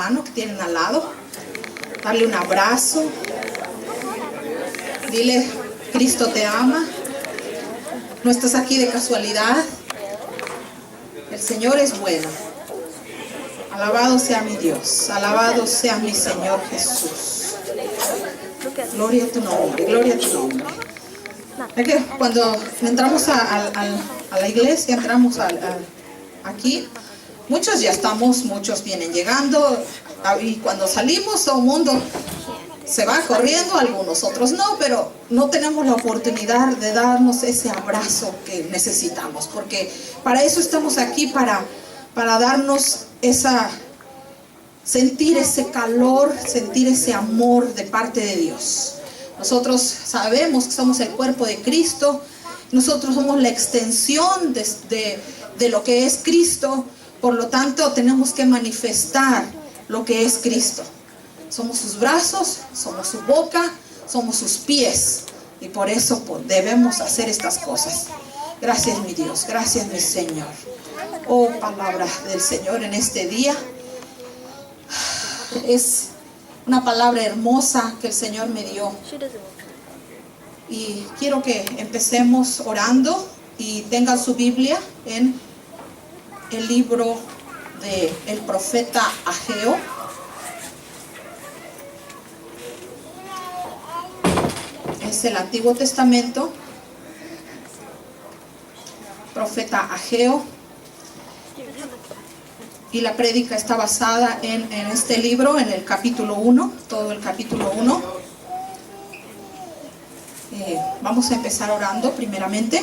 hermano que tienen al lado, darle un abrazo, dile, Cristo te ama, no estás aquí de casualidad, el Señor es bueno. Alabado sea mi Dios, alabado sea mi Señor Jesús. Gloria a tu nombre, gloria a tu nombre. Es que cuando entramos a la iglesia, entramos aquí, muchos ya estamos, muchos vienen llegando, y cuando salimos todo el mundo se va corriendo, algunos otros no, pero no tenemos la oportunidad de darnos ese abrazo que necesitamos, porque para eso estamos aquí, para darnos sentir ese calor, sentir ese amor de parte de Dios. Nosotros sabemos que somos el cuerpo de Cristo, nosotros somos la extensión de lo que es Cristo, por lo tanto tenemos que manifestar lo que es Cristo. Somos sus brazos, somos su boca, somos sus pies, y por eso debemos hacer estas cosas. Gracias mi Dios, gracias mi Señor. Oh, palabra del Señor en este día. Es una palabra hermosa que el Señor me dio. Y quiero que empecemos orando y tengan su Biblia en el libro del profeta Ageo. Es el Antiguo Testamento. Profeta Ageo. Y la prédica está basada en este libro, en el capítulo 1, todo el capítulo 1. Vamos a empezar orando primeramente.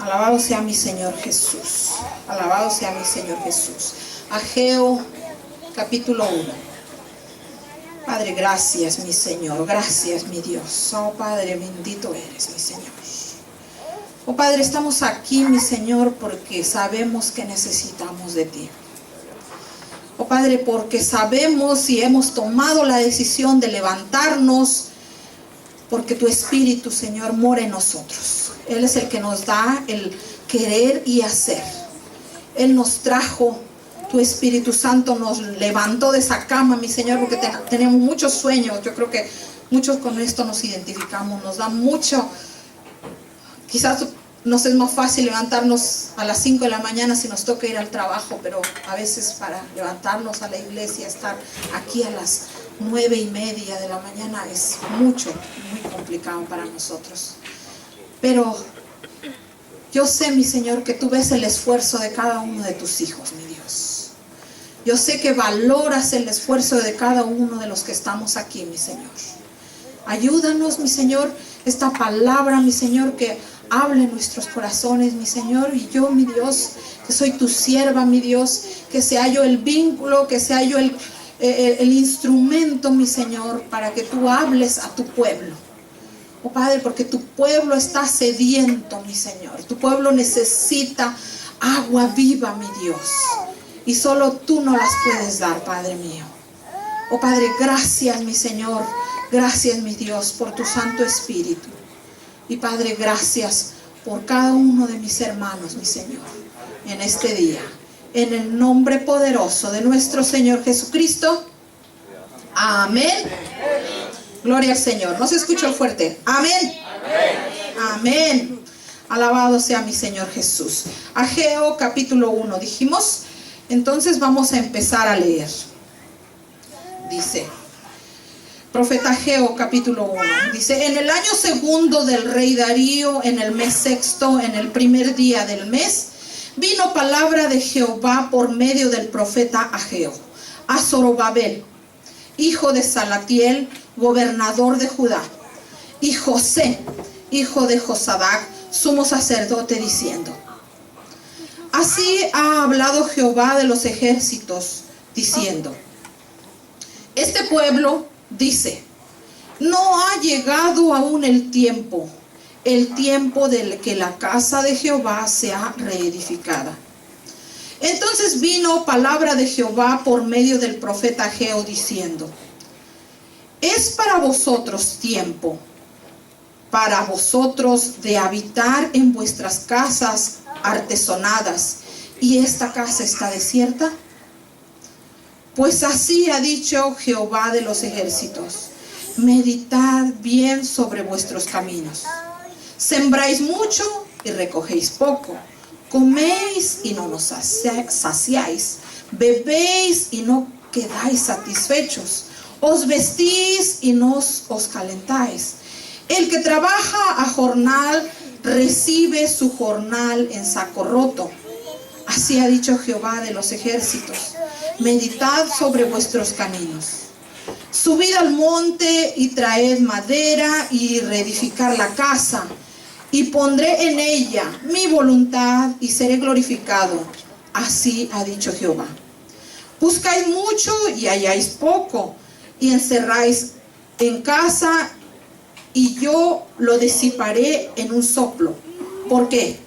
Alabado sea mi Señor Jesús. Alabado sea mi Señor Jesús. Ageo, capítulo 1. Padre, gracias mi Señor, gracias mi Dios. Oh Padre, bendito eres mi Señor. Oh Padre, estamos aquí, mi Señor, porque sabemos que necesitamos de ti. Oh Padre, porque sabemos y hemos tomado la decisión de levantarnos, porque tu Espíritu, Señor, mora en nosotros. Él es el que nos da el querer y hacer. Él nos trajo, tu Espíritu Santo nos levantó de esa cama, mi Señor, porque tenemos muchos sueños. Yo creo que muchos con esto nos identificamos, nos da mucho. Quizás nos es más fácil levantarnos a las 5 de la mañana si nos toca ir al trabajo, pero a veces para levantarnos a la iglesia, estar aquí a las 9:30 de la mañana es muy complicado para nosotros. Pero yo sé, mi Señor, que tú ves el esfuerzo de cada uno de tus hijos, mi Dios. Yo sé que valoras el esfuerzo de cada uno de los que estamos aquí, mi Señor. Ayúdanos, mi Señor, esta palabra, mi Señor, que hable en nuestros corazones, mi Señor. Y yo, mi Dios, que soy tu sierva, mi Dios, que sea yo el vínculo, que sea yo el instrumento, mi Señor, para que tú hables a tu pueblo. Oh Padre, porque tu pueblo está sediento, mi Señor. Tu pueblo necesita agua viva, mi Dios. Y solo tú no las puedes dar, Padre mío. Oh Padre, gracias, mi Señor. Gracias, mi Dios, por tu Santo Espíritu. Y Padre, gracias por cada uno de mis hermanos, mi Señor, en este día. En el nombre poderoso de nuestro Señor Jesucristo. Amén. Gloria al Señor. No se escucha fuerte. Amén. Amén. Alabado sea mi Señor Jesús. Ageo capítulo 1, dijimos. Entonces vamos a empezar a leer. Dice, profeta Ageo capítulo 1. Dice, en el año segundo del rey Darío, en el mes sexto, en el primer día del mes, vino palabra de Jehová por medio del profeta Ageo a Zorobabel, hijo de Salatiel, gobernador de Judá, y José, hijo de Josadac, sumo sacerdote, diciendo, así ha hablado Jehová de los ejércitos, diciendo, este pueblo dice, no ha llegado aún el tiempo del que la casa de Jehová sea reedificada. Entonces vino palabra de Jehová por medio del profeta Ageo, diciendo, es para vosotros tiempo, para vosotros de habitar en vuestras casas artesonadas, y esta casa está desierta. Pues así ha dicho Jehová de los ejércitos: meditad bien sobre vuestros caminos. Sembráis mucho y recogéis poco. Coméis y no nos saciáis. Bebéis y no quedáis satisfechos. Os vestís y no os calentáis. El que trabaja a jornal recibe su jornal en saco roto. Así ha dicho Jehová de los ejércitos: meditad sobre vuestros caminos. Subid al monte y traed madera y reedificar la casa, y pondré en ella mi voluntad y seré glorificado. Así ha dicho Jehová. Buscáis mucho y halláis poco, y encerráis en casa, y yo lo disiparé en un soplo. ¿Por qué?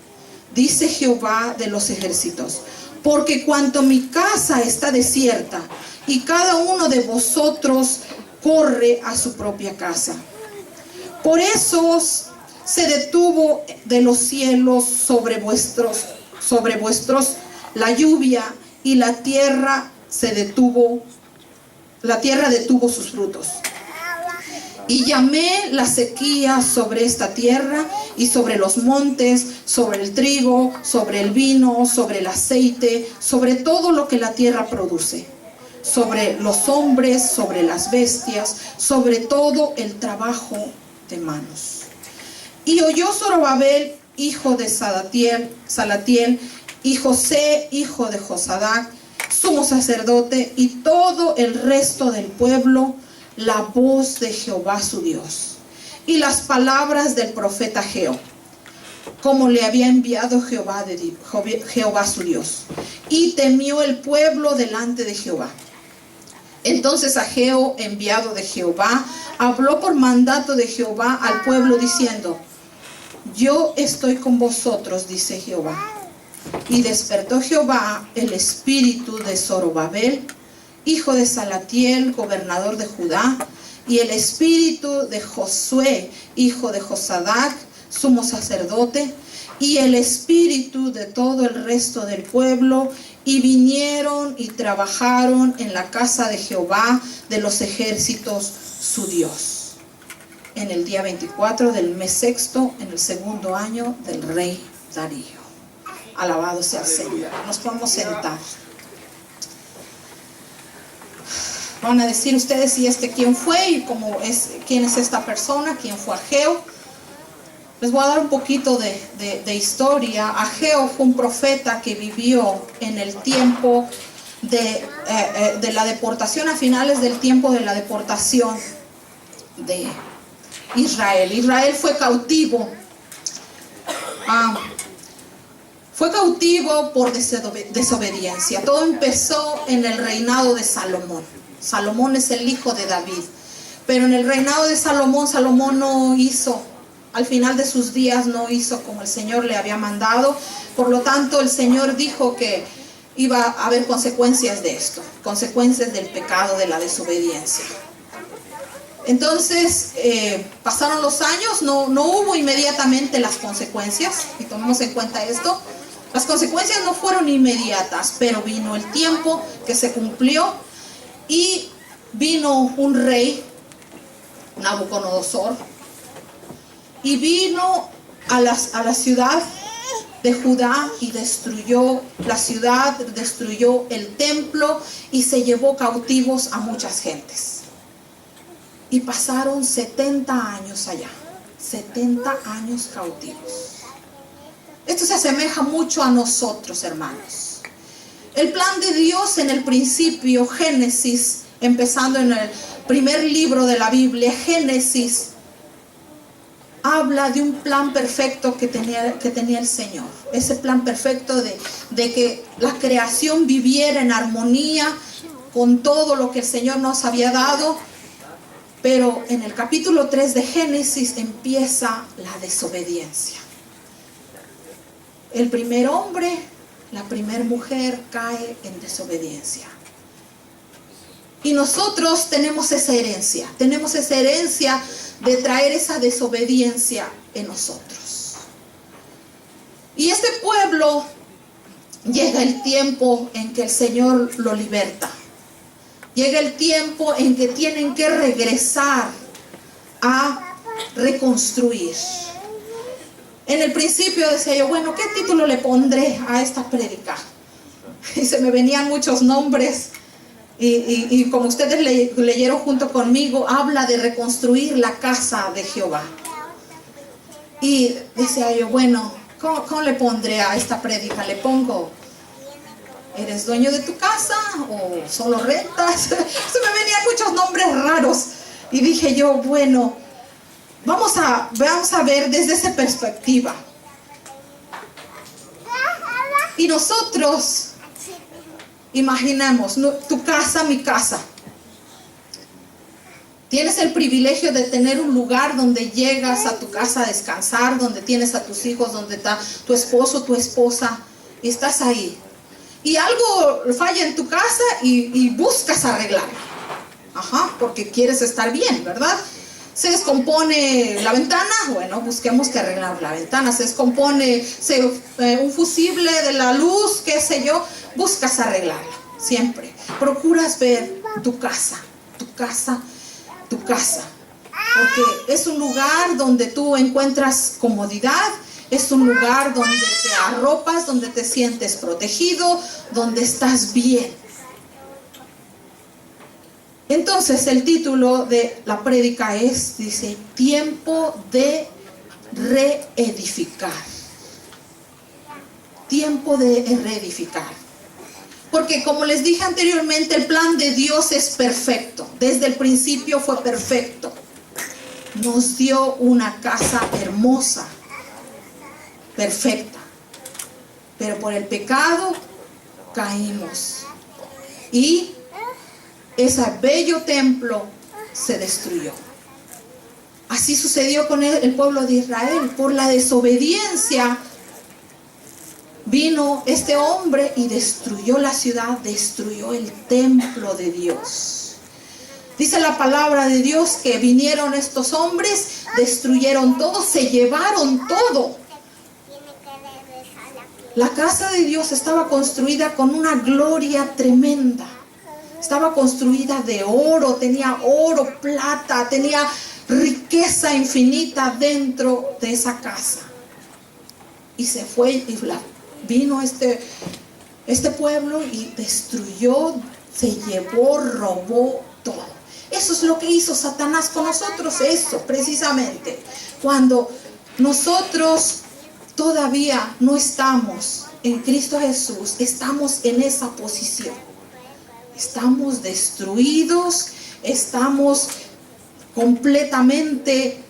Dice Jehová de los ejércitos: porque cuanto mi casa está desierta, y cada uno de vosotros corre a su propia casa. Por eso se detuvo de los cielos sobre vuestros la lluvia, y la tierra detuvo sus frutos. Y llamé la sequía sobre esta tierra y sobre los montes, sobre el trigo, sobre el vino, sobre el aceite, sobre todo lo que la tierra produce, sobre los hombres, sobre las bestias, sobre todo el trabajo de manos. Y oyó Zorobabel, hijo de Salatiel, y José, hijo de Josadac, sumo sacerdote, y todo el resto del pueblo, la voz de Jehová su Dios, y las palabras del profeta Ageo, como le había enviado Jehová su Dios. Y temió el pueblo delante de Jehová. Entonces Ageo, enviado de Jehová, habló por mandato de Jehová al pueblo diciendo: yo estoy con vosotros, dice Jehová. Y despertó Jehová el espíritu de Zorobabel, hijo de Salatiel, gobernador de Judá, y el espíritu de Josué, hijo de Josadac, sumo sacerdote, y el espíritu de todo el resto del pueblo, y vinieron y trabajaron en la casa de Jehová de los ejércitos, su Dios, en el día 24 del mes sexto, en el segundo año del rey Darío. Alabado sea el Señor. Nos podemos sentar. Van a decir ustedes: ¿y quién fue? ¿Y quién es esta persona? ¿Quién fue Ageo? Les voy a dar un poquito de historia. Ageo fue un profeta que vivió en el tiempo de la deportación, a finales del tiempo de la deportación de Israel. Israel fue cautivo. Fue cautivo por desobediencia. Todo empezó en el reinado de Salomón. Salomón es el hijo de David. Pero en el reinado de Salomón, Salomón no hizo, al final de sus días no hizo como el Señor le había mandado. Por lo tanto, el Señor dijo que iba a haber consecuencias de esto, consecuencias del pecado, de la desobediencia. Entonces, pasaron los años, no hubo inmediatamente las consecuencias, y tomemos en cuenta esto. Las consecuencias no fueron inmediatas, pero vino el tiempo que se cumplió, y vino un rey, Nabucodonosor, y vino a la ciudad de Judá y destruyó la ciudad, destruyó el templo y se llevó cautivos a muchas gentes. Y pasaron 70 años allá, 70 años cautivos. Esto se asemeja mucho a nosotros, hermanos. El plan de Dios en el principio, Génesis, empezando en el primer libro de la Biblia, Génesis, habla de un plan perfecto que tenía el Señor. Ese plan perfecto de que la creación viviera en armonía con todo lo que el Señor nos había dado. Pero en el capítulo 3 de Génesis empieza la desobediencia. El primer hombre, la primera mujer cae en desobediencia. Y nosotros tenemos esa herencia de traer esa desobediencia en nosotros. Y este pueblo, llega el tiempo en que el Señor lo liberta. Llega el tiempo en que tienen que regresar a reconstruir. En el principio decía yo, bueno, ¿qué título le pondré a esta prédica? Y se me venían muchos nombres. Y como ustedes leyeron junto conmigo, habla de reconstruir la casa de Jehová. Y decía yo, bueno, ¿cómo le pondré a esta prédica? Le pongo, ¿eres dueño de tu casa o solo rentas? Se me venían muchos nombres raros. Y dije yo, bueno, vamos a ver desde esa perspectiva. Y nosotros imaginemos, tu casa, mi casa. Tienes el privilegio de tener un lugar donde llegas a tu casa a descansar, donde tienes a tus hijos, donde está tu esposo, tu esposa, y estás ahí. Y algo falla en tu casa y buscas arreglarlo. Porque quieres estar bien, ¿verdad? Se descompone la ventana, bueno, busquemos que arreglar la ventana. Se descompone un fusible de la luz, qué sé yo, buscas arreglarla, siempre. Procuras ver tu casa, porque es un lugar donde tú encuentras comodidad, es un lugar donde te arropas, donde te sientes protegido, donde estás bien. Entonces el título de la prédica dice, tiempo de reedificar. Tiempo de reedificar. Porque como les dije anteriormente, el plan de Dios es perfecto. Desde el principio fue perfecto. Nos dio una casa hermosa, perfecta. Pero por el pecado caímos. Y ese bello templo se destruyó. Así sucedió con el pueblo de Israel. Por la desobediencia vino este hombre y destruyó la ciudad, destruyó el templo de Dios. Dice la palabra de Dios que vinieron estos hombres, destruyeron todo, se llevaron todo. La casa de Dios estaba construida con una gloria tremenda. Estaba construida de oro, tenía oro, plata, tenía riqueza infinita dentro de esa casa. Y se fue y vino este pueblo y destruyó, se llevó, robó todo. Eso es lo que hizo Satanás con nosotros, eso precisamente. Cuando nosotros todavía no estamos en Cristo Jesús, estamos en esa posición. Estamos destruidos, estamos completamente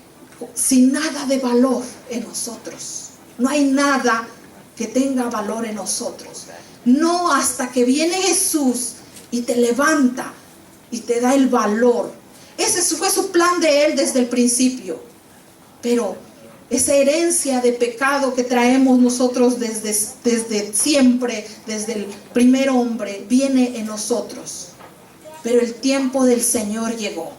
sin nada de valor en nosotros. No hay nada que tenga valor en nosotros. No hasta que viene Jesús y te levanta y te da el valor. Ese fue su plan de Él desde el principio. Pero esa herencia de pecado que traemos nosotros desde siempre, desde el primer hombre, viene en nosotros. Pero el tiempo del Señor llegó.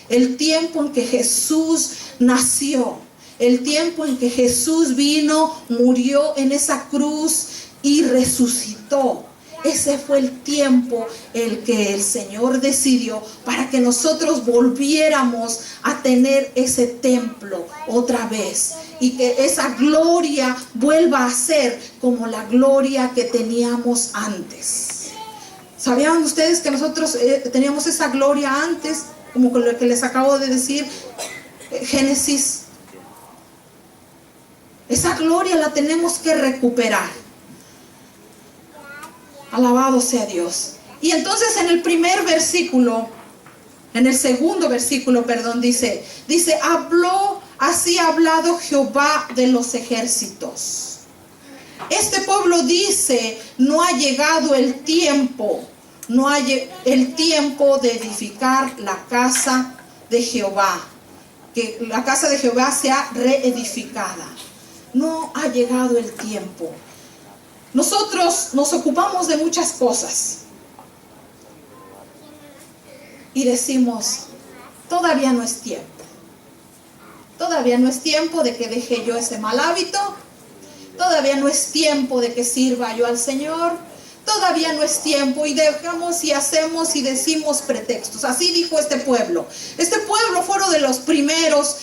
El tiempo en que Jesús nació. El tiempo en que Jesús vino, murió en esa cruz y resucitó. Ese fue el tiempo el que el Señor decidió para que nosotros volviéramos a tener ese templo otra vez. Y que esa gloria vuelva a ser como la gloria que teníamos antes. ¿Sabían ustedes que nosotros teníamos esa gloria antes? Como lo que les acabo de decir, Génesis. Esa gloria la tenemos que recuperar. Alabado sea Dios. Y entonces en el primer versículo, en el segundo versículo, dice, así ha hablado Jehová de los ejércitos. Este pueblo dice, no ha llegado el tiempo de edificar la casa de Jehová, que la casa de Jehová sea reedificada. No ha llegado el tiempo. Nosotros nos ocupamos de muchas cosas y decimos, todavía no es tiempo. Todavía no es tiempo de que deje yo ese mal hábito. Todavía no es tiempo de que sirva yo al Señor. todavía no es tiempo, y dejamos y hacemos y decimos pretextos. Así dijo este pueblo. Este pueblo fueron de los primeros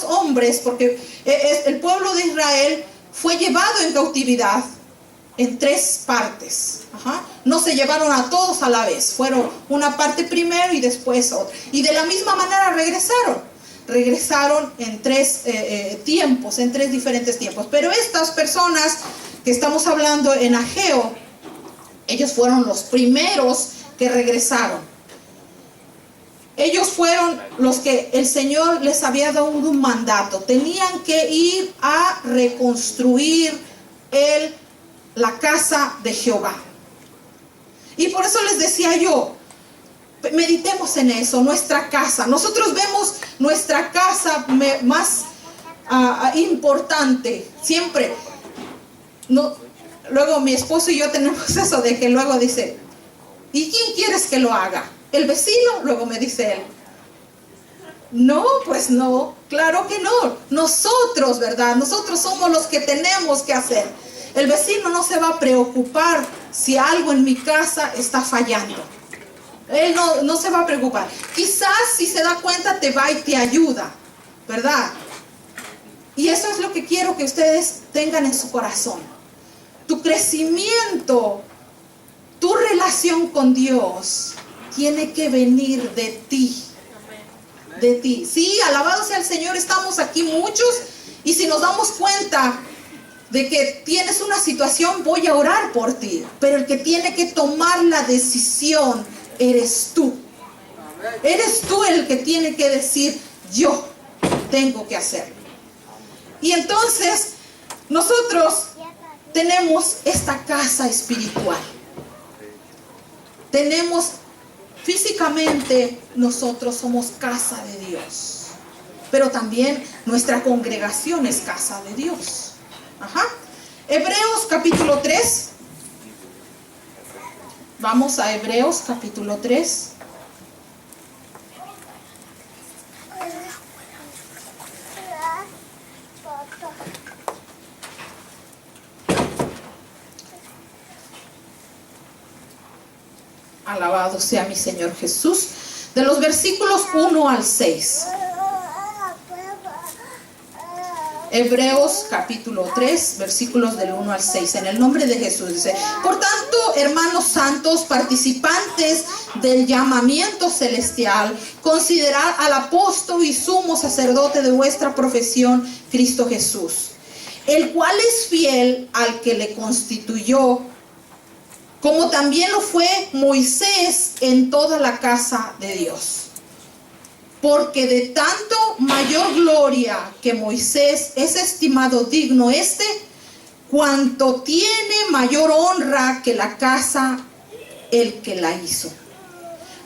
hombres, porque el pueblo de Israel fue llevado en cautividad en 3 partes. No se llevaron a todos a la vez, fueron una parte primero y después otra, y de la misma manera regresaron en 3 tiempos, en 3 diferentes tiempos. Pero estas personas que estamos hablando en Ageo, ellos fueron los primeros que regresaron. Ellos fueron los que el Señor les había dado un mandato. Tenían que ir a reconstruir la casa de Jehová. Y por eso les decía yo, meditemos en eso, nuestra casa. Nosotros vemos nuestra casa más importante, siempre. No, luego mi esposo y yo tenemos eso de que luego dice, ¿y quién quieres que lo haga? ¿El vecino? Luego me dice él. No, pues no, claro que no. Nosotros, ¿verdad? Nosotros somos los que tenemos que hacer. El vecino no se va a preocupar si algo en mi casa está fallando. Él no se va a preocupar. Quizás si se da cuenta te va y te ayuda, ¿verdad? Y eso es lo que quiero que ustedes tengan en su corazón. Tu crecimiento, tu relación con Dios tiene que venir de ti. De ti. Sí, alabado sea el Señor, estamos aquí muchos, y si nos damos cuenta de que tienes una situación, voy a orar por ti. Pero el que tiene que tomar la decisión eres tú. Eres tú el que tiene que decir, yo tengo que hacerlo. Y entonces nosotros tenemos esta casa espiritual. Tenemos físicamente, nosotros somos casa de Dios. Pero también nuestra congregación es casa de Dios. Hebreos capítulo 3. Vamos a Hebreos capítulo 3. Alabado sea mi Señor Jesús. De los versículos 1 al 6. Hebreos capítulo 3, versículos del 1 al 6. En el nombre de Jesús dice: por tanto, hermanos santos, participantes del llamamiento celestial, considerad al apóstol y sumo sacerdote de vuestra profesión, Cristo Jesús, el cual es fiel al que le constituyó, como también lo fue Moisés en toda la casa de Dios. Porque de tanto mayor gloria que Moisés es estimado digno cuanto tiene mayor honra que la casa el que la hizo.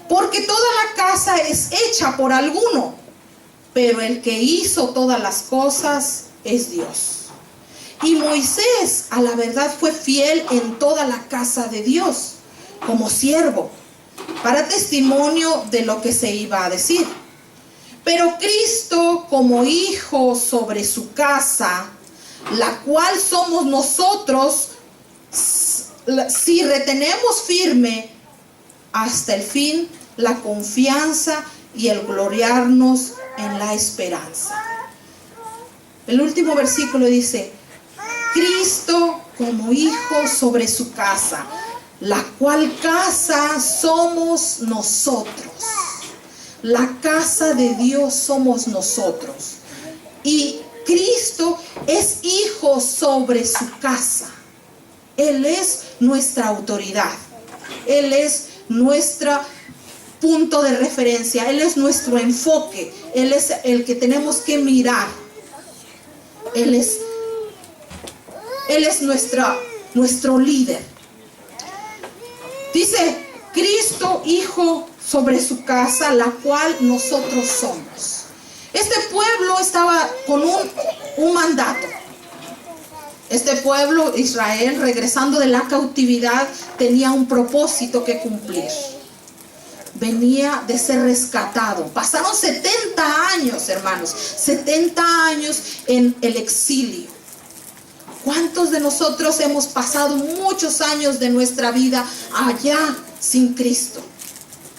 Porque toda la casa es hecha por alguno, pero el que hizo todas las cosas es Dios. Y Moisés a la verdad fue fiel en toda la casa de Dios, como siervo, para testimonio de lo que se iba a decir. Pero Cristo como hijo sobre su casa, la cual somos nosotros, si retenemos firme hasta el fin la confianza y el gloriarnos en la esperanza. El último versículo dice: Cristo como hijo sobre su casa, la cual casa somos nosotros. La casa de Dios somos nosotros. Y Cristo es hijo sobre su casa. Él es nuestra autoridad. Él es nuestro punto de referencia. Él es nuestro enfoque. Él es el que tenemos que mirar. Él es nuestro líder. Dice: Cristo hijo sobre su casa, la cual nosotros somos. Este pueblo estaba con un mandato. Este pueblo, Israel, regresando de la cautividad, tenía un propósito que cumplir. Venía de ser rescatado. Pasaron 70 años, hermanos, 70 años en el exilio. ¿Cuántos de nosotros hemos pasado muchos años de nuestra vida allá sin Cristo?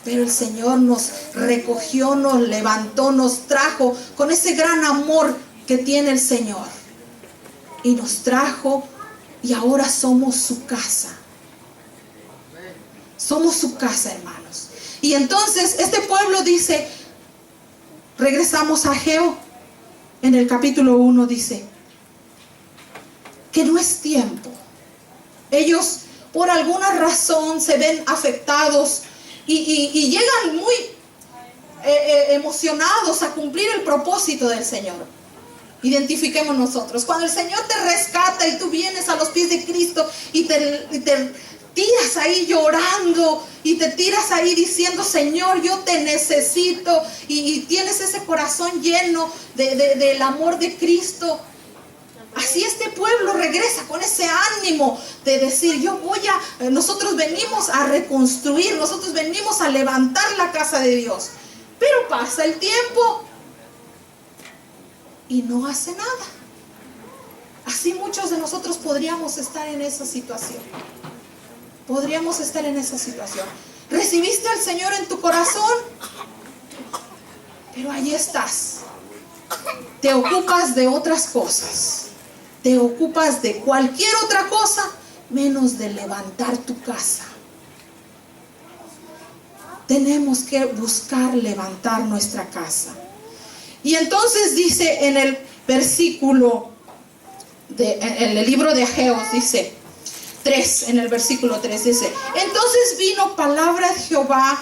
Pero el Señor nos recogió, nos levantó, nos trajo con ese gran amor que tiene el Señor. Y nos trajo y ahora somos su casa. Somos su casa, hermanos. Y entonces este pueblo dice, regresamos a Ageo, en el capítulo 1 dice, que no es tiempo. Ellos por alguna razón se ven afectados y llegan muy emocionados a cumplir el propósito del Señor. Identifiquemos nosotros. Cuando el Señor te rescata y tú vienes a los pies de Cristo y te tiras ahí llorando y te tiras ahí diciendo, Señor, yo te necesito, y tienes ese corazón lleno del amor de Cristo. Así este pueblo regresa con ese ánimo de decir, nosotros venimos a reconstruir, nosotros venimos a levantar la casa de Dios. Pero pasa el tiempo y no hace nada. Así muchos de nosotros podríamos estar en esa situación. Podríamos estar en esa situación. Recibiste al Señor en tu corazón, pero ahí estás. Te ocupas de otras cosas. Te ocupas de cualquier otra cosa menos de levantar tu casa. Tenemos que buscar levantar nuestra casa. Y entonces dice en el versículo, en el libro de Ageo, dice 3, en el versículo 3 dice, entonces vino palabra de Jehová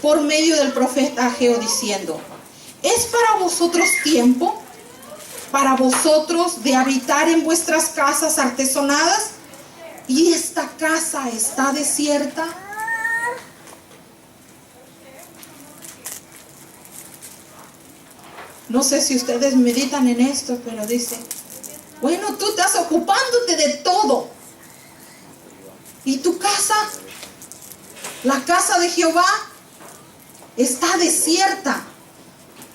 por medio del profeta Ageo diciendo, ¿es para vosotros tiempo? ¿Para vosotros de habitar en vuestras casas artesonadas? ¿Y esta casa está desierta? No sé si ustedes meditan en esto, pero dice, bueno, tú estás ocupándote de todo. ¿Y tu casa? La casa de Jehová está desierta.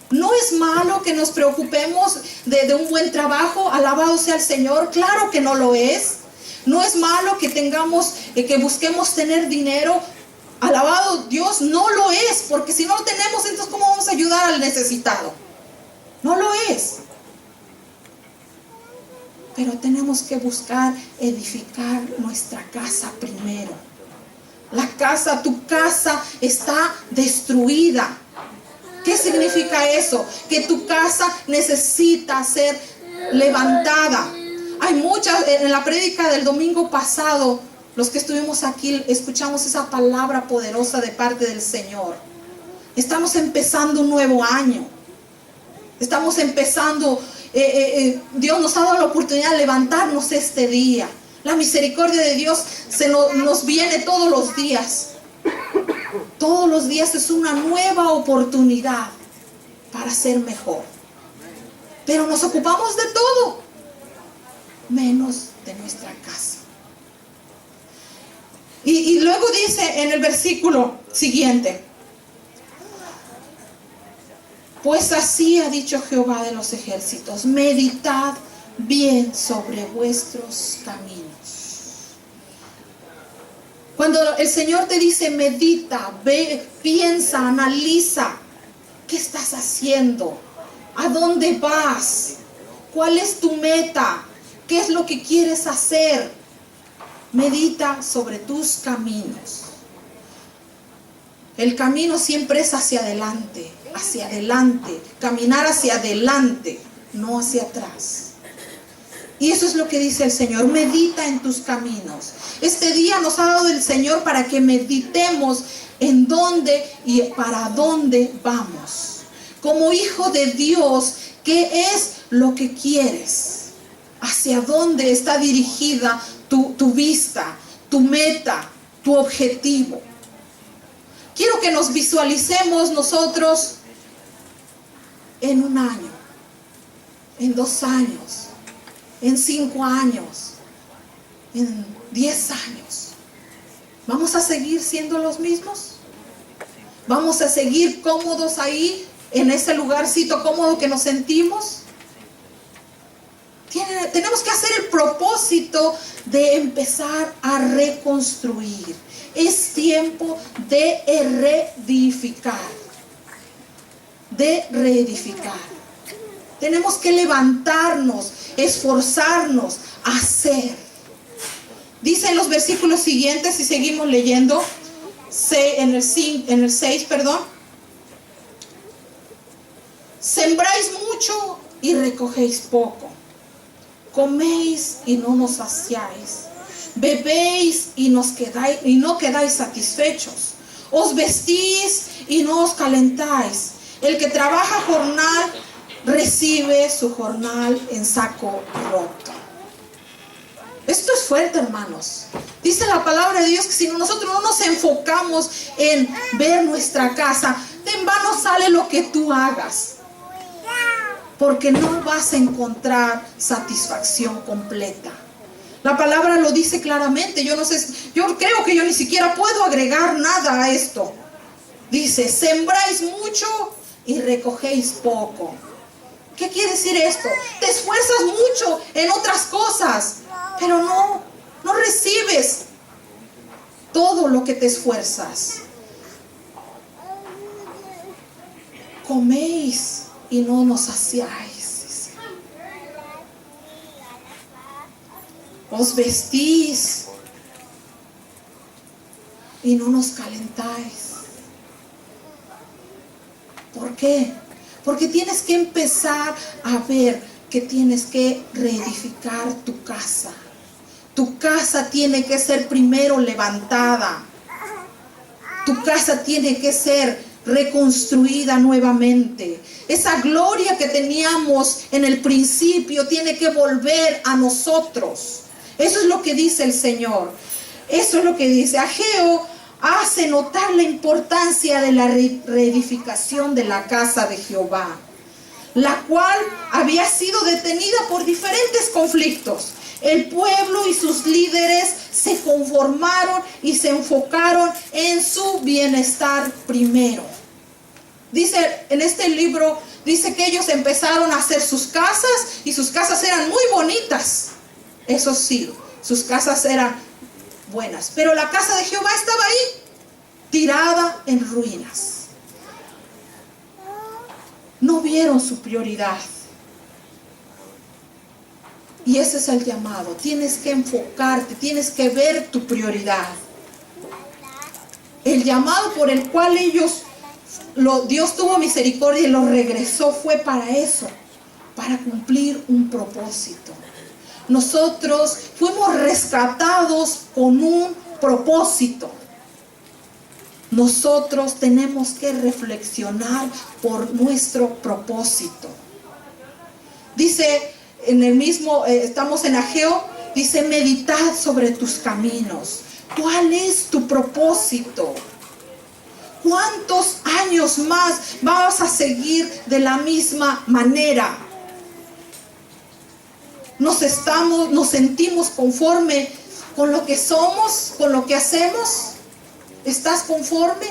No es malo que nos preocupemos de un buen trabajo, alabado sea el Señor, claro que no lo es. No es malo que que busquemos tener dinero, alabado Dios, no lo es, porque si no lo tenemos, entonces ¿cómo vamos a ayudar al necesitado? No lo es. Pero tenemos que buscar edificar nuestra casa primero. Tu casa está destruida. ¿Qué significa eso? Que tu casa necesita ser levantada. Hay muchas, en la prédica del domingo pasado, los que estuvimos aquí, escuchamos esa palabra poderosa de parte del Señor. Estamos empezando un nuevo año. Estamos empezando, Dios nos ha dado la oportunidad de levantarnos este día. La misericordia de Dios nos viene todos los días. Todos los días es una nueva oportunidad para ser mejor. Pero nos ocupamos de todo, menos de nuestra casa. Y luego dice en el versículo siguiente, pues así ha dicho Jehová de los ejércitos, meditad bien sobre vuestros caminos. Cuando el Señor te dice medita, ve, piensa, analiza, ¿qué estás haciendo? ¿A dónde vas? ¿Cuál es tu meta? ¿Qué es lo que quieres hacer? Medita sobre tus caminos. El camino siempre es hacia adelante, caminar hacia adelante, no hacia atrás. Y eso es lo que dice el Señor, medita en tus caminos. Este día nos ha dado el Señor para que meditemos en dónde y para dónde vamos. Como hijo de Dios, ¿qué es lo que quieres? ¿Hacia dónde está dirigida tu vista, tu meta, tu objetivo? Quiero que nos visualicemos nosotros en 1 año, en 2 años, en 5 años, en 10 años. ¿Vamos a seguir siendo los mismos? ¿Vamos a seguir cómodos ahí, en ese lugarcito cómodo que nos sentimos? Tenemos que hacer el propósito de empezar a reconstruir. Es tiempo de reedificar. De reedificar. Tenemos que levantarnos, esforzarnos, hacer. Dice en los versículos siguientes, si seguimos leyendo, en el 6, perdón. Sembráis mucho y recogéis poco. Coméis y no nos saciáis. Bebéis y no quedáis satisfechos. Os vestís y no os calentáis. El que trabaja jornal recibe su jornal en saco roto. Esto es fuerte, hermanos. Dice la palabra de Dios que si nosotros no nos enfocamos en ver nuestra casa, de en vano sale lo que tú hagas. Porque no vas a encontrar satisfacción completa. La palabra lo dice claramente. Yo creo que yo ni siquiera puedo agregar nada a esto. Dice, sembráis mucho y recogéis poco. ¿Qué quiere decir esto? Te esfuerzas mucho en otras cosas, pero no recibes todo lo que te esfuerzas. Coméis y no nos saciáis. Os vestís y no nos calentáis. ¿Por qué? Porque tienes que empezar a ver que tienes que reedificar tu casa. Tu casa tiene que ser primero levantada. Tu casa tiene que ser reconstruida nuevamente. Esa gloria que teníamos en el principio tiene que volver a nosotros. Eso es lo que dice el Señor. Eso es lo que dice. Ageo hace notar la importancia de la reedificación de la casa de Jehová, la cual había sido detenida por diferentes conflictos. El pueblo y sus líderes se conformaron y se enfocaron en su bienestar primero. Dice en este libro, dice que ellos empezaron a hacer sus casas y sus casas eran muy bonitas. Eso sí, sus casas eran buenas, pero la casa de Jehová estaba ahí, tirada en ruinas. No vieron su prioridad. Y ese es el llamado. Tienes que enfocarte, tienes que ver tu prioridad. El llamado por el cual Dios tuvo misericordia y los regresó fue para eso, para cumplir un propósito. Nosotros fuimos rescatados con un propósito. Nosotros tenemos que reflexionar por nuestro propósito. Dice en el mismo, estamos en Ageo, dice, meditad sobre tus caminos. ¿Cuál es tu propósito? ¿Cuántos años más vas a seguir de la misma manera? Nos sentimos conforme con lo que somos, con lo que hacemos. ¿Estás conforme?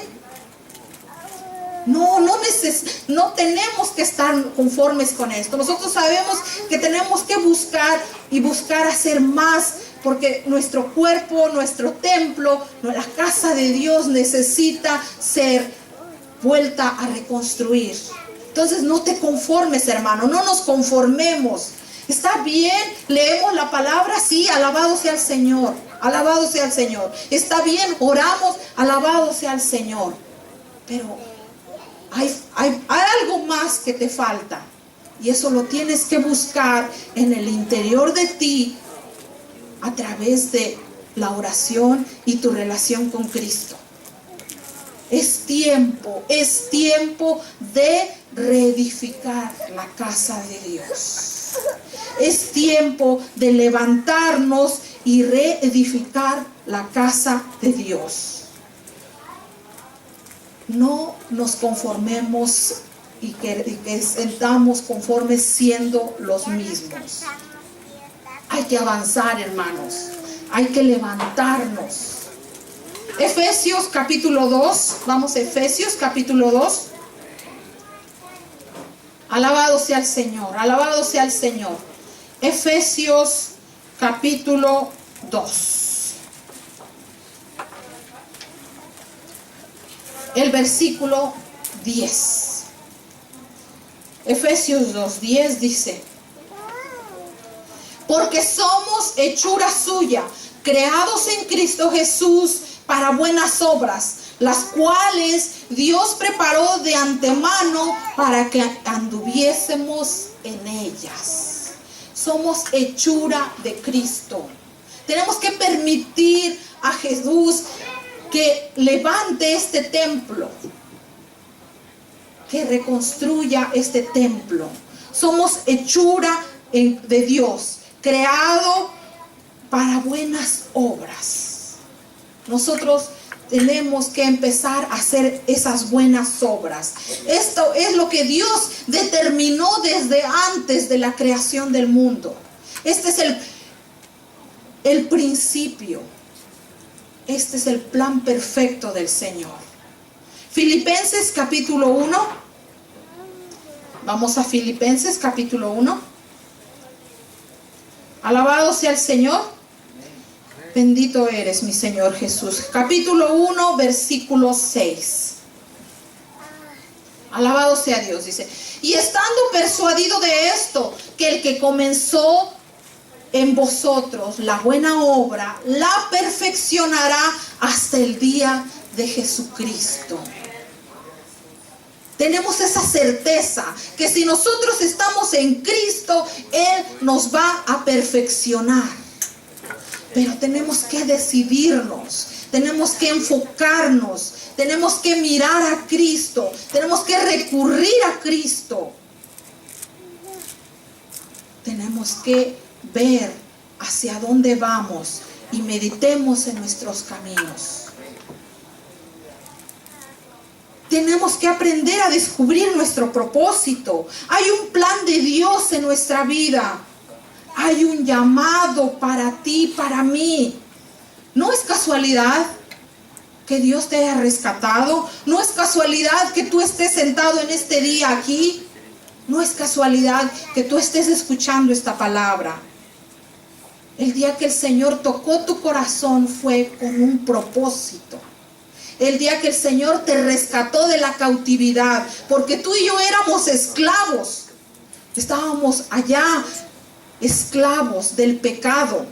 No tenemos que estar conformes con esto. Nosotros sabemos que tenemos que buscar hacer más, porque nuestro cuerpo, nuestro templo, la casa de Dios necesita ser vuelta a reconstruir. Entonces no te conformes, hermano, no nos conformemos. Está bien, leemos la palabra, sí, alabado sea el Señor, alabado sea el Señor. Está bien, oramos, alabado sea el Señor. Pero hay algo más que te falta. Y eso lo tienes que buscar en el interior de ti a través de la oración y tu relación con Cristo. Es tiempo de reedificar la casa de Dios. Es tiempo de levantarnos y reedificar la casa de Dios. No nos conformemos y que sentamos conformes siendo los mismos. Hay que avanzar, hermanos. Hay que levantarnos. Efesios capítulo 2. Vamos a Efesios capítulo 2. Alabado sea el Señor, alabado sea el Señor. Efesios capítulo 2. El versículo 10. Efesios 2:10 dice: porque somos hechura suya, creados en Cristo Jesús para buenas obras, las cuales Dios preparó de antemano para que anduviésemos en ellas. Somos hechura de Cristo. Tenemos que permitir a Jesús que levante este templo, que reconstruya este templo. Somos hechura de Dios, creado para buenas obras. Nosotros tenemos que empezar a hacer esas buenas obras. Esto es lo que Dios determinó desde antes de la creación del mundo. Este es el principio. Este es el plan perfecto del Señor. Filipenses capítulo 1. Vamos a Filipenses capítulo 1. Alabado sea el Señor. Bendito eres, mi Señor Jesús. Capítulo 1, versículo 6. Alabado sea Dios, dice: y estando persuadido de esto, que el que comenzó en vosotros la buena obra, la perfeccionará hasta el día de Jesucristo. Tenemos esa certeza que si nosotros estamos en Cristo, Él nos va a perfeccionar. Pero tenemos que decidirnos, tenemos que enfocarnos, tenemos que mirar a Cristo, tenemos que recurrir a Cristo. Tenemos que ver hacia dónde vamos y meditemos en nuestros caminos. Tenemos que aprender a descubrir nuestro propósito. Hay un plan de Dios en nuestra vida. Hay un llamado para ti, para mí. No es casualidad que Dios te haya rescatado. No es casualidad que tú estés sentado en este día aquí. No es casualidad que tú estés escuchando esta palabra. El día que el Señor tocó tu corazón fue con un propósito. El día que el Señor te rescató de la cautividad, porque tú y yo éramos esclavos. Estábamos allá, esclavos del pecado.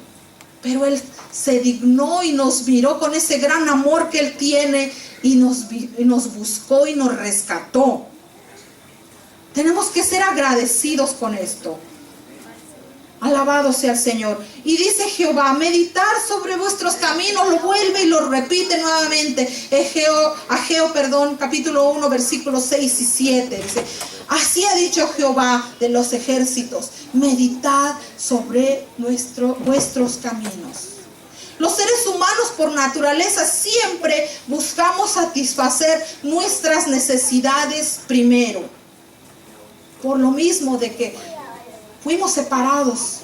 Pero Él se dignó y nos miró con ese gran amor que Él tiene y nos buscó y nos rescató. Tenemos que ser agradecidos con esto. Alabado sea el Señor. Y dice Jehová: meditar sobre vuestros caminos. Lo vuelve y lo repite nuevamente. Ageo, capítulo 1, versículos 6 y 7. Dice: así ha dicho Jehová de los ejércitos: meditad sobre vuestros caminos. Los seres humanos por naturaleza siempre buscamos satisfacer nuestras necesidades primero. Por lo mismo de que fuimos separados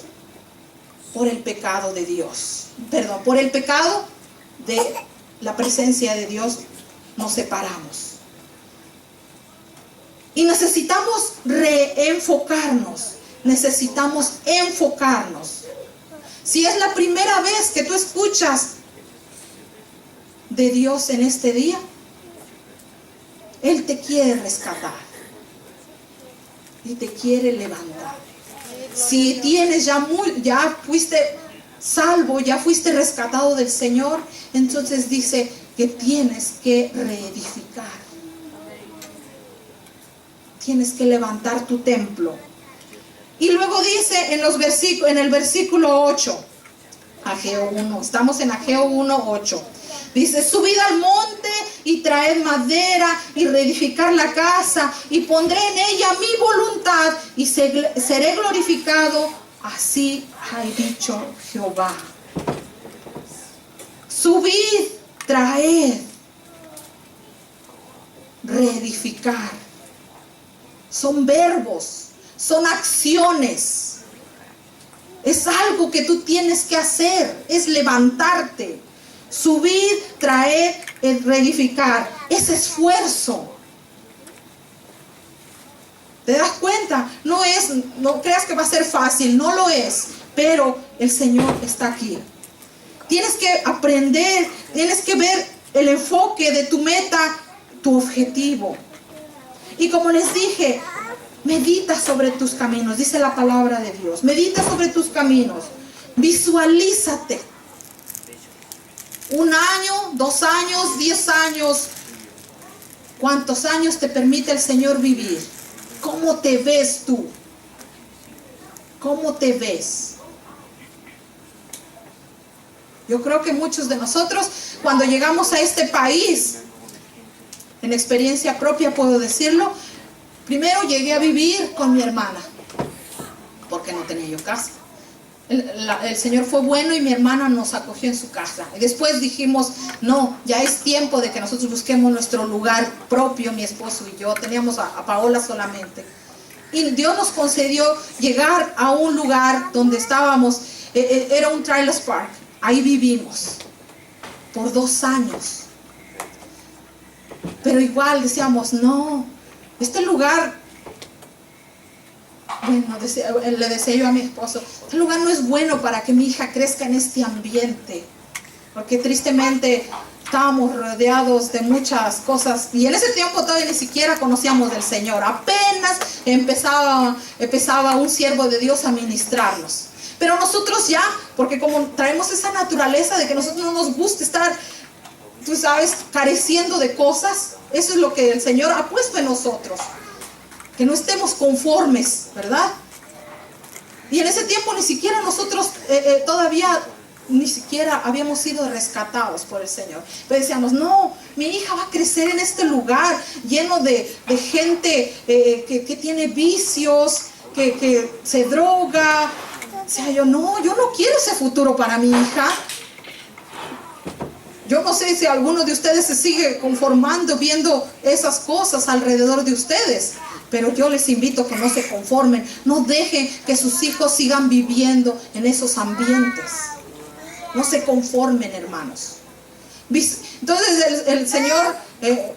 por el pecado de Dios. Por el pecado de la presencia de Dios nos separamos. Y necesitamos reenfocarnos. Necesitamos enfocarnos. Si es la primera vez que tú escuchas de Dios en este día, Él te quiere rescatar y te quiere levantar. Si tienes ya fuiste salvo, ya fuiste rescatado del Señor, entonces dice que tienes que reedificar. Tienes que levantar tu templo. Y luego dice en el versículo 8, Ageo 1, estamos en Ageo 1, 8. Dice: subid al monte y traed madera y reedificar la casa, y pondré en ella mi voluntad y seré glorificado. Así ha dicho Jehová. Subid, traed, reedificar. Son verbos, son acciones. Es algo que tú tienes que hacer, es levantarte. Subir, traer, reedificar. Es esfuerzo. ¿Te das cuenta? No creas que va a ser fácil, no lo es, pero el Señor está aquí. Tienes que aprender, tienes que ver el enfoque de tu meta, tu objetivo. Y como les dije, medita sobre tus caminos, dice la palabra de Dios. Medita sobre tus caminos, visualízate. 1 año, 2 años, 10 años. ¿Cuántos años te permite el Señor vivir? ¿Cómo te ves tú? ¿Cómo te ves? Yo creo que muchos de nosotros, cuando llegamos a este país, en experiencia propia puedo decirlo, primero llegué a vivir con mi hermana, porque no tenía yo casa. El Señor fue bueno y mi hermana nos acogió en su casa. Y después dijimos, no, ya es tiempo de que nosotros busquemos nuestro lugar propio, mi esposo y yo. Teníamos a Paola solamente. Y Dios nos concedió llegar a un lugar donde estábamos, era un trailer park. Ahí vivimos por 2 años. Pero igual decíamos, no, este lugar... Bueno, le decía yo a mi esposo, este lugar no es bueno para que mi hija crezca en este ambiente, porque tristemente estábamos rodeados de muchas cosas y en ese tiempo todavía ni siquiera conocíamos del Señor, apenas empezaba un siervo de Dios a ministrarnos. Pero nosotros ya, porque como traemos esa naturaleza de que nosotros no nos gusta estar, tú sabes, careciendo de cosas, eso es lo que el Señor ha puesto en nosotros. Que no estemos conformes, ¿verdad? Y en ese tiempo ni siquiera nosotros todavía ni siquiera habíamos sido rescatados por el Señor. Pero decíamos, no, mi hija va a crecer en este lugar lleno de gente que tiene vicios, que se droga. O sea, yo no quiero ese futuro para mi hija. Yo no sé si alguno de ustedes se sigue conformando viendo esas cosas alrededor de ustedes. Pero yo les invito a que no se conformen, no dejen que sus hijos sigan viviendo en esos ambientes. No se conformen, hermanos. Entonces el Señor,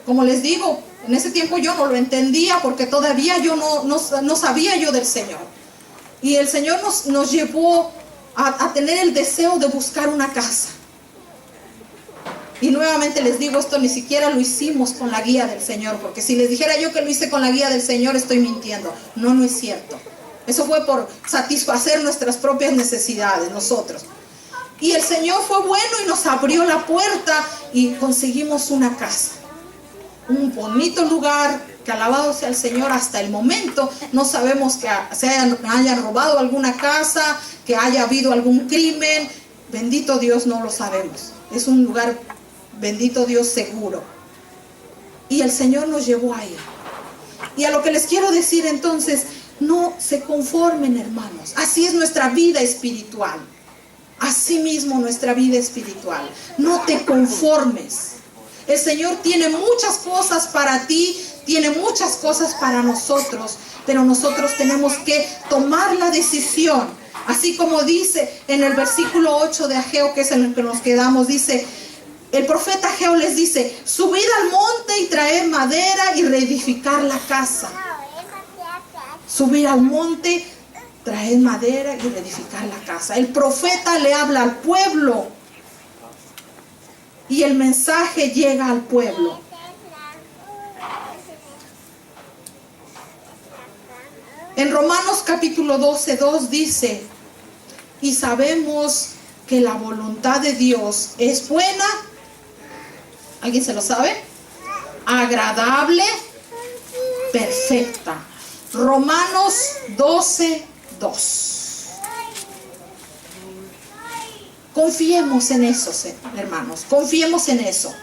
como les digo, en ese tiempo yo no lo entendía porque todavía yo no sabía yo del Señor. Y el Señor nos llevó a tener el deseo de buscar una casa. Y nuevamente les digo, esto ni siquiera lo hicimos con la guía del Señor, porque si les dijera yo que lo hice con la guía del Señor, estoy mintiendo. No es cierto. Eso fue por satisfacer nuestras propias necesidades, nosotros. Y el Señor fue bueno y nos abrió la puerta y conseguimos una casa. Un bonito lugar, que alabado sea el Señor hasta el momento. No sabemos que se hayan robado alguna casa, que haya habido algún crimen. Bendito Dios, no lo sabemos. Es un lugar, bendito Dios, seguro. Y el Señor nos llevó ahí. Y a lo que les quiero decir entonces, no se conformen, hermanos. Así es nuestra vida espiritual. Así mismo nuestra vida espiritual. No te conformes. El Señor tiene muchas cosas para ti, tiene muchas cosas para nosotros, pero nosotros tenemos que tomar la decisión. Así como dice en el versículo 8 de Ageo, que es en el que nos quedamos, dice, el profeta Ageo les dice, subid al monte y traed madera y reedificar la casa. Subir al monte, traed madera y reedificar la casa. El profeta le habla al pueblo y el mensaje llega al pueblo. En Romanos capítulo 12:2 dice, y sabemos que la voluntad de Dios es buena. ¿Alguien se lo sabe? Agradable, perfecta. Romanos 12:2. Confiemos en eso, hermanos. Confiemos en eso.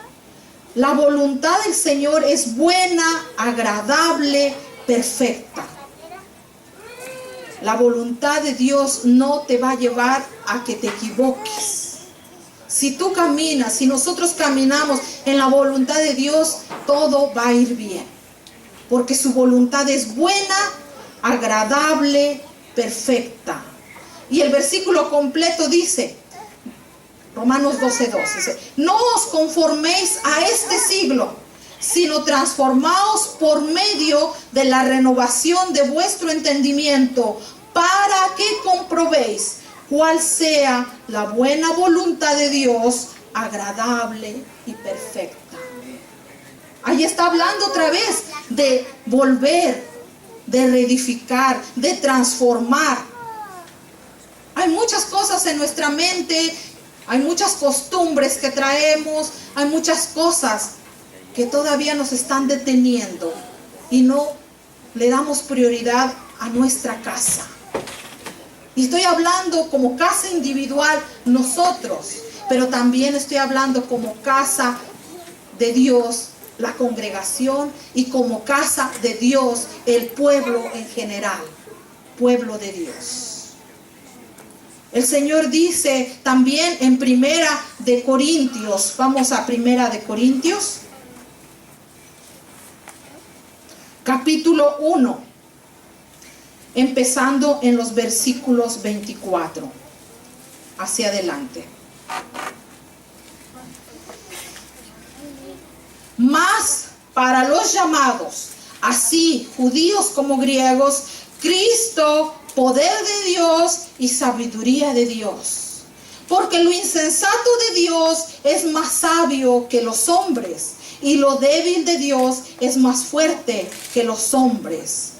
La voluntad del Señor es buena, agradable, perfecta. La voluntad de Dios no te va a llevar a que te equivoques. Si tú caminas, si nosotros caminamos en la voluntad de Dios, todo va a ir bien. Porque su voluntad es buena, agradable, perfecta. Y el versículo completo dice, Romanos 12:2, dice, no os conforméis a este siglo, sino transformaos por medio de la renovación de vuestro entendimiento, para que comprobéis cuál sea la buena voluntad de Dios, agradable y perfecta. Ahí está hablando otra vez de volver, de reedificar, de transformar. Hay muchas cosas en nuestra mente, hay muchas costumbres que traemos, hay muchas cosas que todavía nos están deteniendo y no le damos prioridad a nuestra casa. Y estoy hablando como casa individual nosotros, pero también estoy hablando como casa de Dios, la congregación, y como casa de Dios, el pueblo en general, pueblo de Dios. El Señor dice también en Primera de Corintios, vamos a Primera de Corintios, capítulo 1, empezando en los versículos 24 hacia adelante. Mas para los llamados, así judíos como griegos, Cristo, poder de Dios y sabiduría de Dios. Porque lo insensato de Dios es más sabio que los hombres, y lo débil de Dios es más fuerte que los hombres.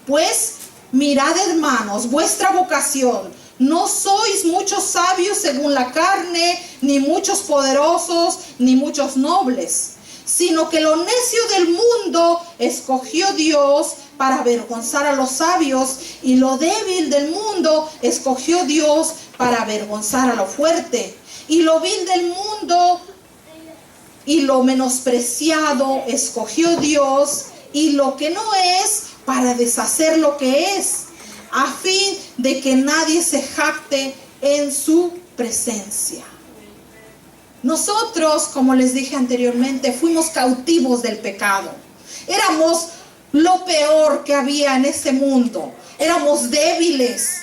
Pues mirad, hermanos, vuestra vocación. No sois muchos sabios según la carne, ni muchos poderosos, ni muchos nobles, sino que lo necio del mundo escogió Dios para avergonzar a los sabios, y lo débil del mundo escogió Dios para avergonzar a lo fuerte, y lo vil del mundo y lo menospreciado escogió Dios, y lo que no es, para deshacer lo que es, a fin de que nadie se jacte en su presencia. Nosotros, como les dije anteriormente, fuimos cautivos del pecado. Éramos lo peor que había en ese mundo. Éramos débiles.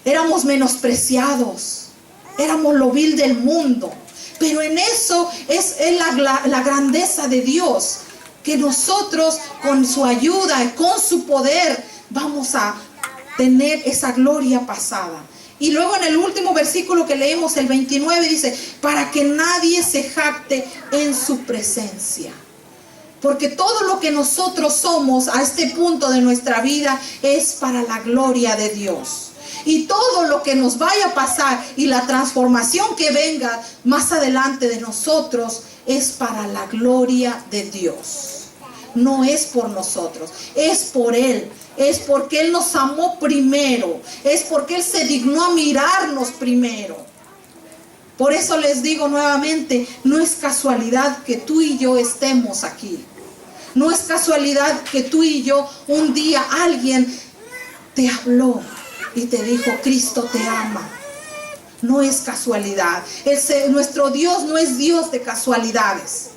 Éramos menospreciados. Éramos lo vil del mundo. Pero en eso es la grandeza de Dios, que nosotros con su ayuda y con su poder vamos a tener esa gloria pasada. Y luego en el último versículo que leemos, el 29, dice, para que nadie se jacte en su presencia. Porque todo lo que nosotros somos a este punto de nuestra vida es para la gloria de Dios. Y todo lo que nos vaya a pasar y la transformación que venga más adelante de nosotros es para la gloria de Dios. No es por nosotros, es por Él. Es porque Él nos amó primero. Es porque Él se dignó a mirarnos primero. Por eso les digo nuevamente, no es casualidad que tú y yo estemos aquí. No es casualidad que tú y yo un día alguien te habló y te dijo, Cristo te ama. No es casualidad. Nuestro Dios no es Dios de casualidades.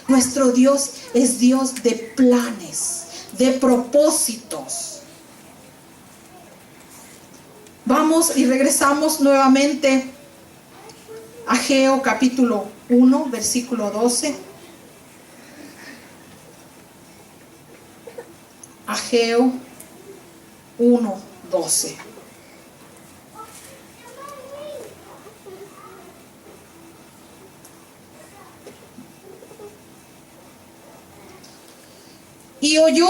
Nuestro Dios es Dios de planes, de propósitos. Vamos y regresamos nuevamente a Ageo capítulo 1, versículo 12. Ageo 1, 12. Y oyó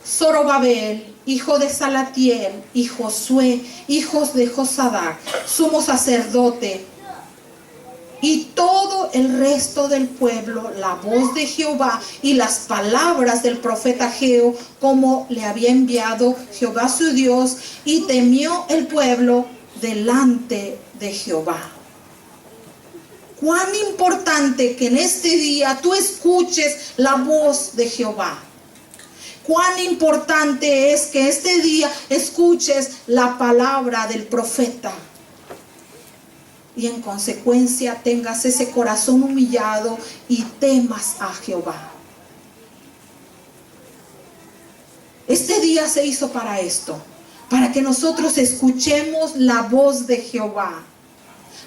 Zorobabel, hijo de Salatiel, y Josué, hijos de Josadac, sumo sacerdote, y todo el resto del pueblo, la voz de Jehová y las palabras del profeta Ageo, como le había enviado Jehová su Dios, y temió el pueblo delante de Jehová. Cuán importante que en este día tú escuches la voz de Jehová. Cuán importante es que este día escuches la palabra del profeta. Y en consecuencia tengas ese corazón humillado y temas a Jehová. Este día se hizo para esto. Para que nosotros escuchemos la voz de Jehová.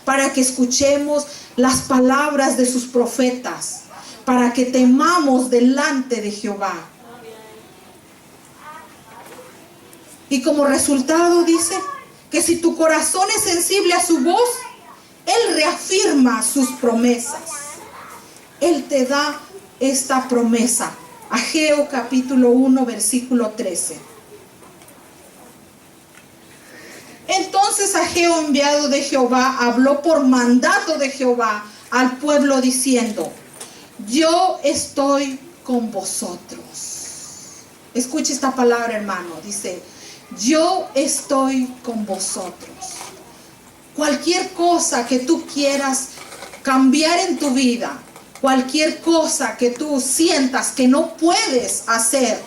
Para que escuchemos las palabras de sus profetas. para que temamos delante de Jehová. Y como resultado dice que si tu corazón es sensible a su voz, Él reafirma sus promesas. Él te da esta promesa. Ageo capítulo 1, versículo 13. Entonces Ageo, enviado de Jehová, habló por mandato de Jehová al pueblo diciendo: yo estoy con vosotros. Escuche esta palabra, hermano. Dice: yo estoy con vosotros. Cualquier cosa que tú quieras cambiar en tu vida, cualquier cosa que tú sientas que no puedes hacer,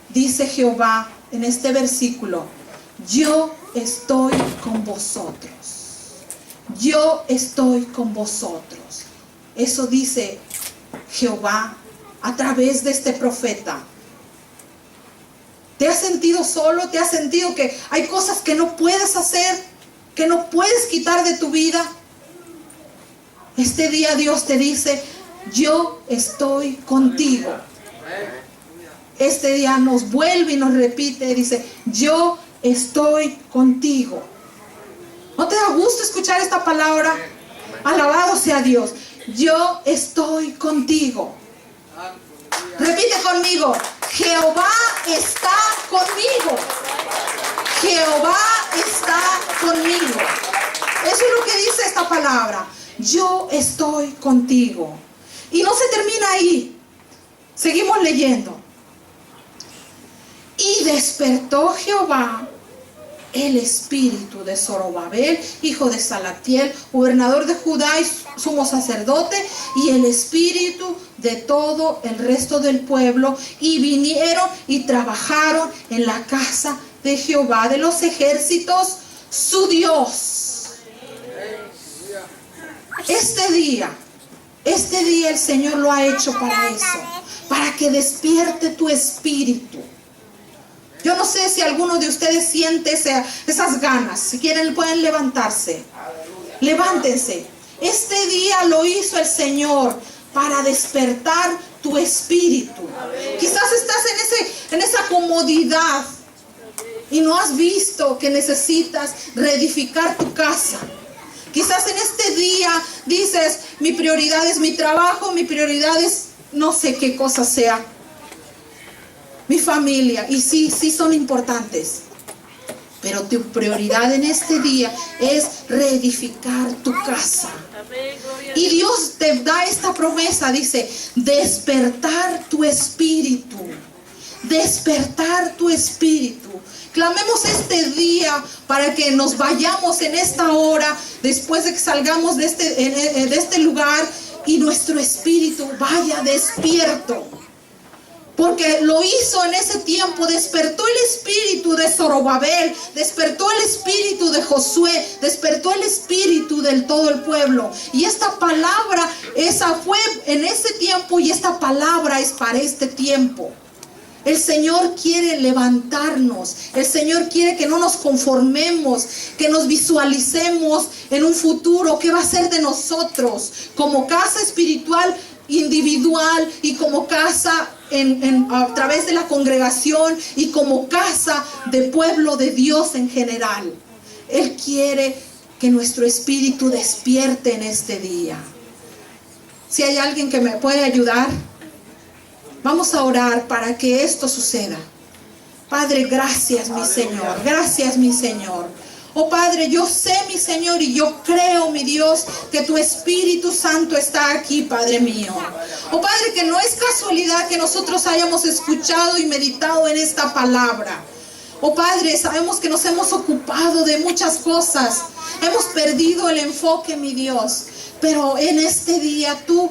dice Jehová en este versículo: yo estoy con vosotros. Yo estoy con vosotros. Eso dice Jehová a través de este profeta. ¿Te has sentido solo? ¿Te has sentido que hay cosas que no puedes hacer, que no puedes quitar de tu vida? Este día Dios te dice: yo estoy contigo. Este día nos vuelve y nos repite, dice: yo estoy contigo. ¿No te da gusto escuchar esta palabra? Alabado sea Dios. Yo estoy contigo. Repite conmigo: Jehová está conmigo. Jehová está conmigo. Eso es lo que dice esta palabra. Yo estoy contigo. Y no se termina ahí. Seguimos leyendo. Y despertó Jehová el espíritu de Zorobabel, hijo de Salatiel, gobernador de Judá y sumo sacerdote, y el espíritu de todo el resto del pueblo, y vinieron y trabajaron en la casa de Jehová de los ejércitos, su Dios. Este día el Señor lo ha hecho para eso, para que despierte tu espíritu. Yo no sé si alguno de ustedes siente esas ganas. Si quieren pueden levantarse. Levántense. Este día lo hizo el Señor para despertar tu espíritu. Quizás estás en esa comodidad y no has visto que necesitas reedificar tu casa. Quizás en este día dices: mi prioridad es mi trabajo, mi prioridad es no sé qué cosa sea. Mi familia, y sí son importantes, pero tu prioridad en este día es reedificar tu casa. Y Dios te da esta promesa, dice: despertar tu espíritu. Despertar tu espíritu. Clamemos este día para que nos vayamos en esta hora, después de que salgamos de este lugar, y nuestro espíritu vaya despierto. Porque lo hizo en ese tiempo. Despertó el espíritu de Zorobabel, despertó el espíritu de Josué, despertó el espíritu del todo el pueblo. Y esta palabra, esa fue en ese tiempo, y esta palabra es para este tiempo. El Señor quiere levantarnos. El Señor quiere que no nos conformemos, que nos visualicemos en un futuro. ¿Qué va a ser de nosotros como casa espiritual individual, y como casa a través de la congregación, y como casa de pueblo de Dios en general? Él quiere que nuestro espíritu despierte en este día. Si hay alguien que me puede ayudar, vamos a orar para que esto suceda. Padre, gracias, mi Señor. Gracias, mi Señor. Oh Padre, yo sé, mi Señor, y yo creo, mi Dios, que tu Espíritu Santo está aquí, Padre mío. Oh Padre, que no es casualidad que nosotros hayamos escuchado y meditado en esta palabra. Oh Padre, sabemos que nos hemos ocupado de muchas cosas. Hemos perdido el enfoque, mi Dios. Pero en este día tú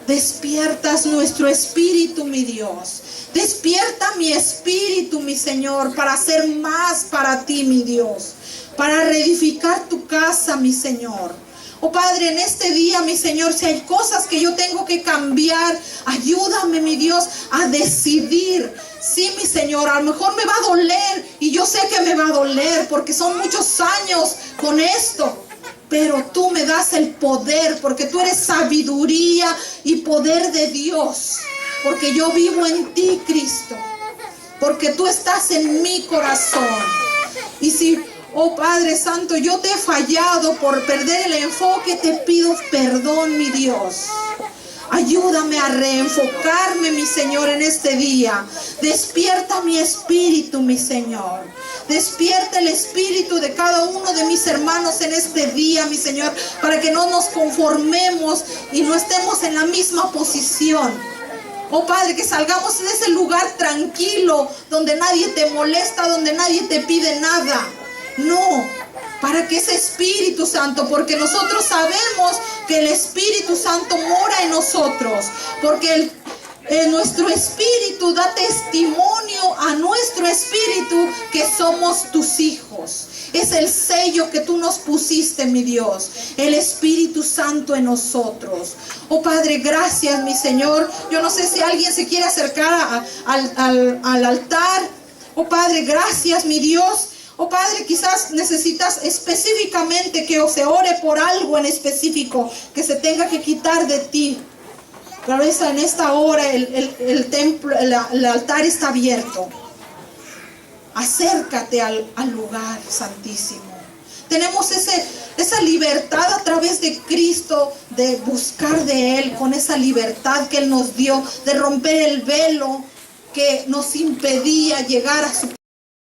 despiertas nuestro espíritu, mi Dios. Despierta mi espíritu, mi Señor, para hacer más para ti, mi Dios. Para reedificar tu casa, mi Señor. Oh Padre, en este día, mi Señor, si hay cosas que yo tengo que cambiar, ayúdame, mi Dios, a decidir. Sí, mi Señor, a lo mejor me va a doler, y yo sé que me va a doler porque son muchos años con esto. pero tú me das el poder, porque tú eres sabiduría y poder de Dios, porque yo vivo en ti, Cristo, porque tú estás en mi corazón. Y si, oh Padre Santo, yo te he fallado por perder el enfoque, te pido perdón, mi Dios. Ayúdame a reenfocarme, mi Señor, en este día. Despierta mi espíritu, mi Señor. Despierta el espíritu de cada uno de mis hermanos en este día, mi Señor, para que no nos conformemos y no estemos en la misma posición. Oh Padre, que salgamos de ese lugar tranquilo, donde nadie te molesta, donde nadie te pide nada. No, para que ese Espíritu Santo, porque nosotros sabemos que el Espíritu Santo mora en nosotros, porque nuestro espíritu da testimonio a nuestro espíritu que somos tus hijos. Es el sello que tú nos pusiste, mi Dios, el Espíritu Santo en nosotros. Oh Padre, gracias, mi Señor. Yo no sé si alguien se quiere acercar al altar. Oh Padre, gracias, mi Dios. Oh Padre, quizás necesitas específicamente que se ore por algo en específico que se tenga que quitar de ti. Claro, en esta hora el templo, el altar está abierto. Acércate al lugar santísimo. Tenemos esa libertad a través de Cristo de buscar de Él, con esa libertad que Él nos dio, de romper el velo que nos impedía llegar a su